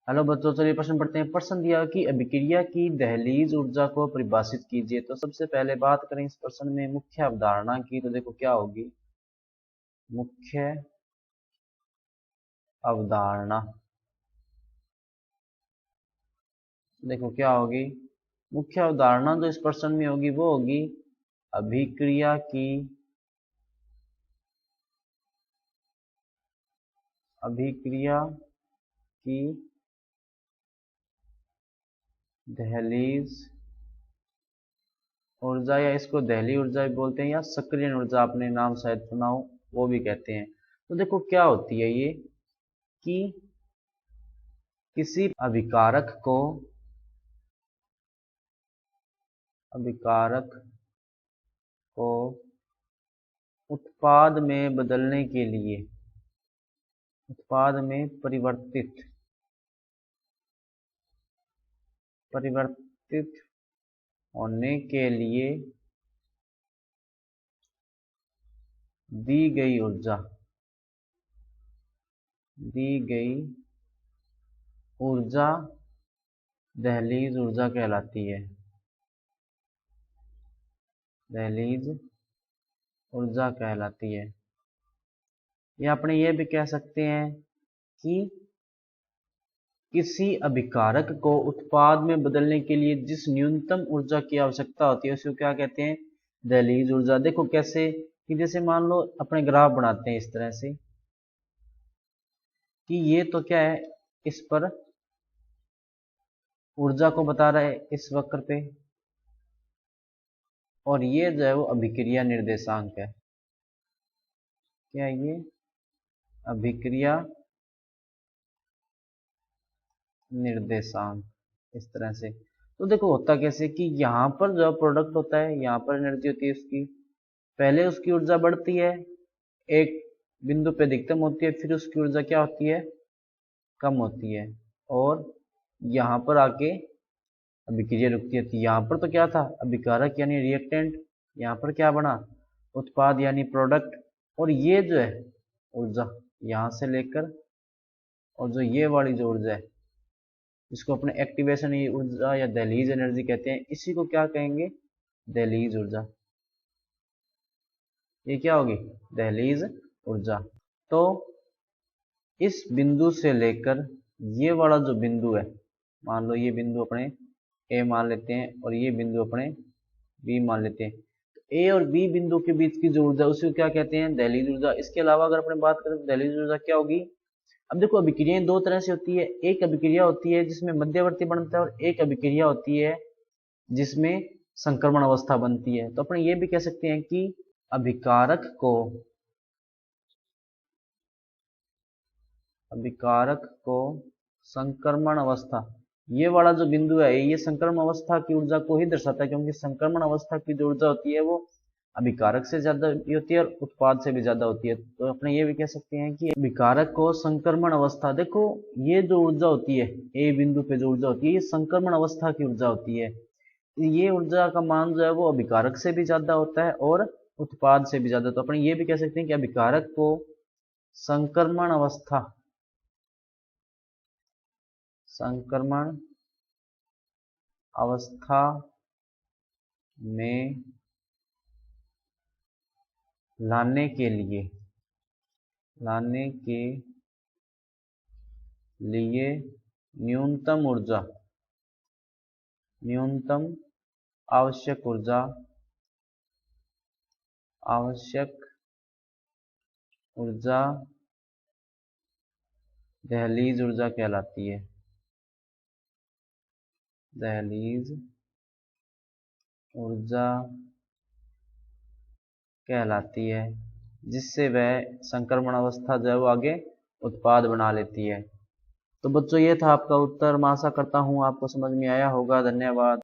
Hello बच्चों, चलिए प्रश्न पढ़ते हैं। प्रश्न दिया कि अभिक्रिया की दहलीज ऊर्जा को परिभाषित कीजिए। तो सबसे पहले बात करें इस प्रश्न में मुख्य अवधारणा की, तो देखो क्या होगी मुख्य अवधारणा। देखो क्या होगी मुख्य अवधारणा, जो इस प्रश्न में होगी वो होगी अभिक्रिया की दहलीज ऊर्जा, या इसको दहली ऊर्जा भी बोलते हैं, या सक्रियण ऊर्जा, आपने नाम शायद सुना हो, वो भी कहते हैं। तो देखो क्या होती है ये कि किसी अभिकारक को उत्पाद में बदलने के लिए, उत्पाद में परिवर्तित होने के लिए दी गई ऊर्जा दहलीज ऊर्जा कहलाती है। दहलीज ऊर्जा कहलाती है। या अपने ये भी कह सकते हैं कि किसी अभिकारक को उत्पाद में बदलने के लिए जिस न्यूनतम ऊर्जा की आवश्यकता होती है उसको क्या कहते हैं, दहलीज ऊर्जा। देखो कैसे कि जैसे मान लो अपने ग्राफ बनाते हैं इस तरह से कि ये तो क्या है, इस पर ऊर्जा को बता रहा है इस वक्र पे, और ये जो है वो अभिक्रिया निर्देशांक है। क्या ये अभिक्रिया निर्देशांक, इस तरह से। तो देखो होता कैसे कि यहाँ पर जो प्रोडक्ट होता है, यहाँ पर एनर्जी होती है उसकी, पहले उसकी ऊर्जा बढ़ती है, एक बिंदु पे अधिकतम होती है, फिर उसकी ऊर्जा क्या होती है, कम होती है, और यहाँ पर आके अभिक्रिया रुकती है। तो यहाँ पर तो क्या था, अभिकारक यानी रिएक्टेंट, यहाँ पर क्या बना, उत्पाद यानी प्रोडक्ट। और ये जो है ऊर्जा यहाँ से लेकर, और जो ये वाली जो ऊर्जा है इसको अपने एक्टिवेशन ऊर्जा या दहलीज एनर्जी कहते हैं, इसी को क्या कहेंगे, दहलीज ऊर्जा। ये क्या होगी, दहलीज ऊर्जा। तो इस बिंदु से लेकर ये वाला जो बिंदु है, मान लो ये बिंदु अपने ए मान लेते हैं और ये बिंदु अपने बी मान लेते हैं। तो ए और बी बिंदु के बीच की जो ऊर्जा उसी को क्या कहते हैं, दहलीज ऊर्जा। इसके अलावा अगर अपने बात करें तो दहलीज ऊर्जा क्या होगी, अब देखो अभिक्रियाएं दो तरह से होती है। एक अभिक्रिया होती है जिसमें मध्यवर्ती बनता है, और एक अभिक्रिया होती है जिसमें संक्रमण अवस्था बनती है। तो अपने ये भी कह सकते हैं कि अभिकारक को संक्रमण अवस्था, ये वाला जो बिंदु है ये संक्रमण अवस्था की ऊर्जा को ही दर्शाता है, क्योंकि संक्रमण अवस्था की जो ऊर्जा होती है वो अभिकारक से ज्यादा भी होती है और उत्पाद से भी ज्यादा होती है। तो अपने ये भी कह सकते हैं कि अभिकारक को संक्रमण अवस्था, देखो ये जो ऊर्जा होती है ए बिंदु पे जो ऊर्जा होती है ये संक्रमण अवस्था की ऊर्जा होती है। ये ऊर्जा का मान जो है वो अभिकारक से भी ज्यादा होता है और उत्पाद से भी ज्यादा। तो अपने ये भी कह सकते हैं कि अभिकारक को संक्रमण अवस्था में लाने के लिए न्यूनतम आवश्यक ऊर्जा दहलीज ऊर्जा कहलाती है। दहलीज ऊर्जा कहलाती है, जिससे वह संक्रमण अवस्था जो है वो आगे उत्पाद बना लेती है। तो बच्चों ये था आपका उत्तर। मैं आशा करता हूँ आपको समझ में आया होगा। धन्यवाद।